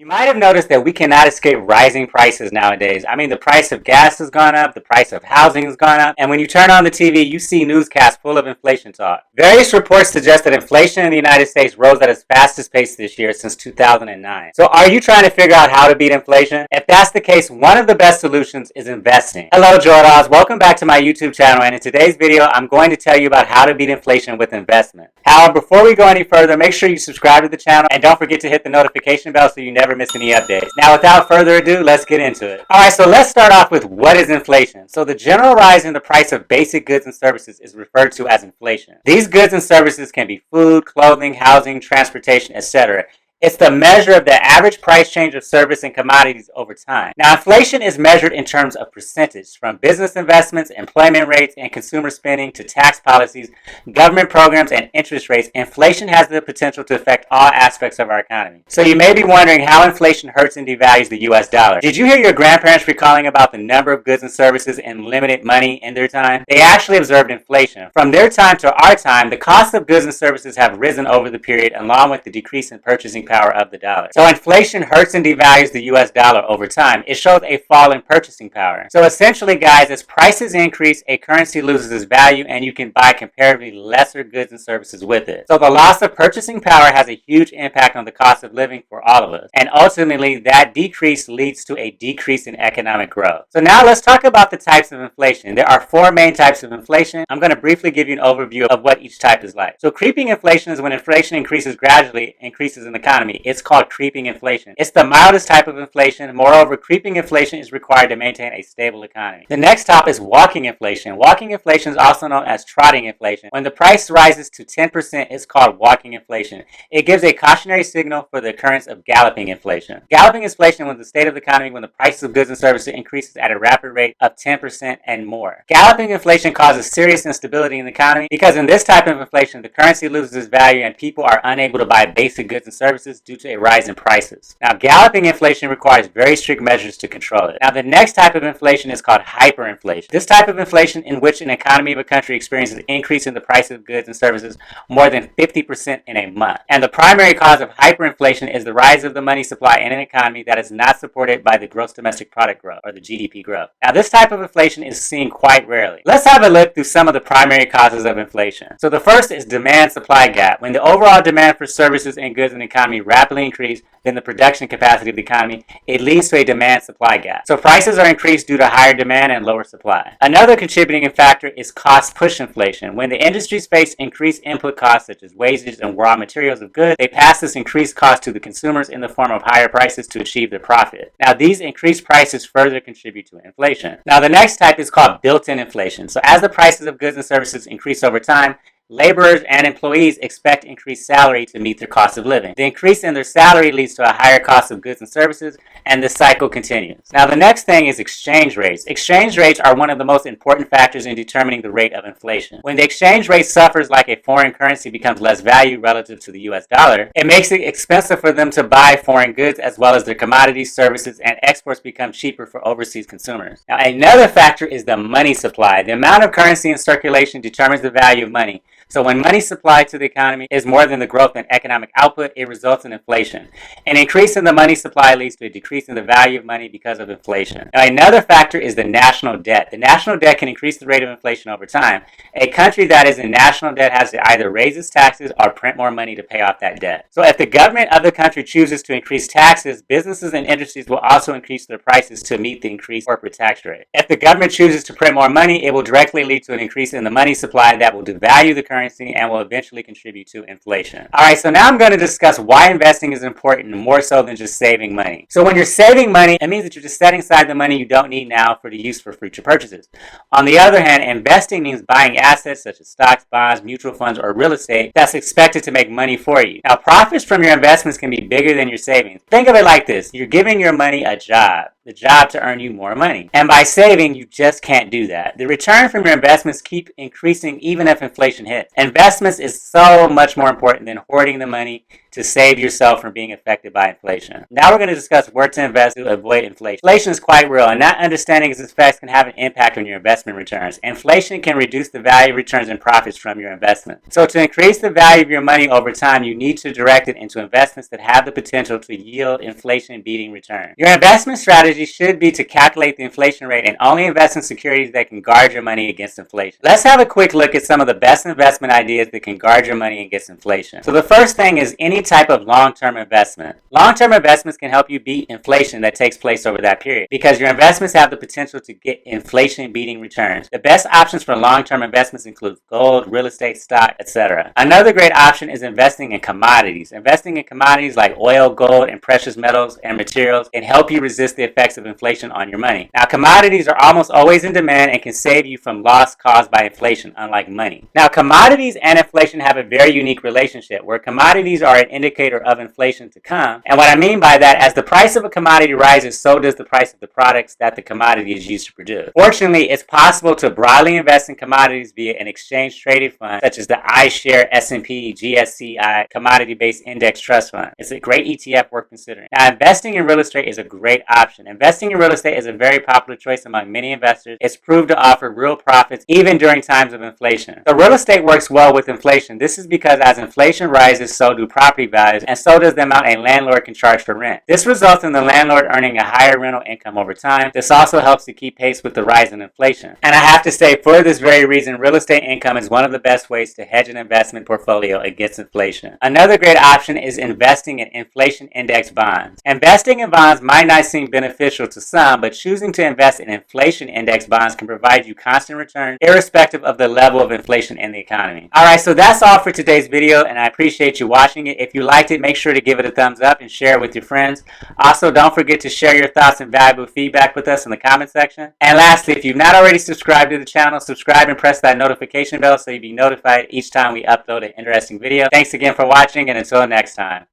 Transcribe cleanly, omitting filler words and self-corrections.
You might have noticed that we cannot escape rising prices nowadays. I mean, the price of gas has gone up, the price of housing has gone up, and when you turn on the TV, you see newscasts full of inflation talk. Various reports suggest that inflation in the United States rose at its fastest pace this year since 2009. So are you trying to figure out how to beat inflation? If that's the case, one of the best solutions is investing. Hello, Jordas. Welcome back to my YouTube channel, and in today's video, I'm going to tell you about how to beat inflation with investment. However, before we go any further, make sure you subscribe to the channel and don't forget to hit the notification bell so you never miss any updates. Now, without further ado, let's get into it. Alright, so let's start off with what is inflation. So the general rise in the price of basic goods and services is referred to as inflation. These goods and services can be food, clothing, housing, transportation, etc. It's the measure of the average price change of service and commodities over time. Now, inflation is measured in terms of percentage, from business investments, employment rates, and consumer spending to tax policies, government programs, and interest rates. Inflation has the potential to affect all aspects of our economy. So you may be wondering how inflation hurts and devalues the US dollar. Did you hear your grandparents recalling about the number of goods and services and limited money in their time? They actually observed inflation. From their time to our time, the cost of goods and services have risen over the period, along with the decrease in purchasing power of the dollar. So inflation hurts and devalues the US dollar over time. It shows a fall in purchasing power. So essentially, guys, as prices increase, a currency loses its value and you can buy comparatively lesser goods and services with it. So the loss of purchasing power has a huge impact on the cost of living for all of us. And ultimately, that decrease leads to a decrease in economic growth. So now let's talk about the types of inflation. There are four main types of inflation. I'm going to briefly give you an overview of what each type is like. So creeping inflation is when inflation increases gradually, increases in the economy. It's called creeping inflation. It's the mildest type of inflation. Moreover, creeping inflation is required to maintain a stable economy. The next top is walking inflation. Walking inflation is also known as trotting inflation. When the price rises to 10%, it's called walking inflation. It gives a cautionary signal for the occurrence of galloping inflation. Galloping inflation was the state of the economy when the prices of goods and services increases at a rapid rate of 10% and more. Galloping inflation causes serious instability in the economy because in this type of inflation, the currency loses its value and people are unable to buy basic goods and services due to a rise in prices. Now, galloping inflation requires very strict measures to control it. Now, the next type of inflation is called hyperinflation. This type of inflation in which an economy of a country experiences an increase in the price of goods and services more than 50% in a month. And the primary cause of hyperinflation is the rise of the money supply in an economy that is not supported by the gross domestic product growth, or the GDP growth. Now, this type of inflation is seen quite rarely. Let's have a look through some of the primary causes of inflation. So the first is demand-supply gap. When the overall demand for services and goods in the economy rapidly increase than the production capacity of the economy, it leads to a demand-supply gap. So prices are increased due to higher demand and lower supply. Another contributing factor is cost-push inflation. When the industries face increased input costs such as wages and raw materials of goods, they pass this increased cost to the consumers in the form of higher prices to achieve their profit. Now, these increased prices further contribute to inflation. Now, the next type is called built-in inflation. So as the prices of goods and services increase over time, laborers and employees expect increased salary to meet their cost of living. The increase in their salary leads to a higher cost of goods and services, and the cycle continues. Now, the next thing is exchange rates. Exchange rates are one of the most important factors in determining the rate of inflation. When the exchange rate suffers like a foreign currency becomes less value relative to the US dollar, it makes it expensive for them to buy foreign goods as well as their commodities, services, and exports become cheaper for overseas consumers. Now, another factor is the money supply. The amount of currency in circulation determines the value of money. So when money supplied to the economy is more than the growth in economic output, it results in inflation. An increase in the money supply leads to a decrease in the value of money because of inflation. Now, another factor is the national debt. The national debt can increase the rate of inflation over time. A country that is in national debt has to either raise its taxes or print more money to pay off that debt. So if the government of the country chooses to increase taxes, businesses and industries will also increase their prices to meet the increased corporate tax rate. If the government chooses to print more money, it will directly lead to an increase in the money supply that will devalue the currency and will eventually contribute to inflation. Alright, so now I'm going to discuss why investing is important more so than just saving money. So when you're saving money, it means that you're just setting aside the money you don't need now for the use for future purchases. On the other hand, investing means buying assets such as stocks, bonds, mutual funds, or real estate that's expected to make money for you. Now, profits from your investments can be bigger than your savings. Think of it like this. You're giving your money a job. The job to earn you more money. And by saving, you just can't do that. The return from your investments keep increasing even if inflation hits. Investments is so much more important than hoarding the money to save yourself from being affected by inflation. Now we're going to discuss where to invest to avoid inflation. Inflation is quite real, and not understanding its effects can have an impact on your investment returns. Inflation can reduce the value, returns, and profits from your investment. So to increase the value of your money over time, you need to direct it into investments that have the potential to yield inflation-beating returns. Your investment strategy should be to calculate the inflation rate and only invest in securities that can guard your money against inflation. Let's have a quick look at some of the best investment ideas that can guard your money against inflation. So the first thing is any type of long-term investment. Long-term investments can help you beat inflation that takes place over that period because your investments have the potential to get inflation-beating returns. The best options for long-term investments include gold, real estate, stock, etc. Another great option is investing in commodities. Investing in commodities like oil, gold, and precious metals and materials can help you resist the effects of inflation on your money. Now, commodities are almost always in demand and can save you from loss caused by inflation, unlike money. Now, commodities and inflation have a very unique relationship where commodities are an indicator of inflation to come. And what I mean by that, as the price of a commodity rises, so does the price of the products that the commodity is used to produce. Fortunately, it's possible to broadly invest in commodities via an exchange-traded fund, such as the iShare S&P GSCI Commodity-Based Index Trust Fund. It's a great ETF worth considering. Now, investing in real estate is a great option. Investing in real estate is a very popular choice among many investors. It's proved to offer real profits even during times of inflation. So real estate works well with inflation. This is because as inflation rises, so do property values, and so does the amount a landlord can charge for rent. This results in the landlord earning a higher rental income over time. This also helps to keep pace with the rise in inflation. And I have to say, for this very reason, real estate income is one of the best ways to hedge an investment portfolio against inflation. Another great option is investing in inflation index bonds. Investing in bonds might not seem beneficial to some, but choosing to invest in inflation index bonds can provide you constant returns irrespective of the level of inflation in the economy. Alright, so that's all for today's video, and I appreciate you watching it. If you liked it, make sure to give it a thumbs up and share it with your friends. Also, don't forget to share your thoughts and valuable feedback with us in the comment section. And lastly, if you've not already subscribed to the channel, subscribe and press that notification bell so you'll be notified each time we upload an interesting video. Thanks again for watching, and until next time.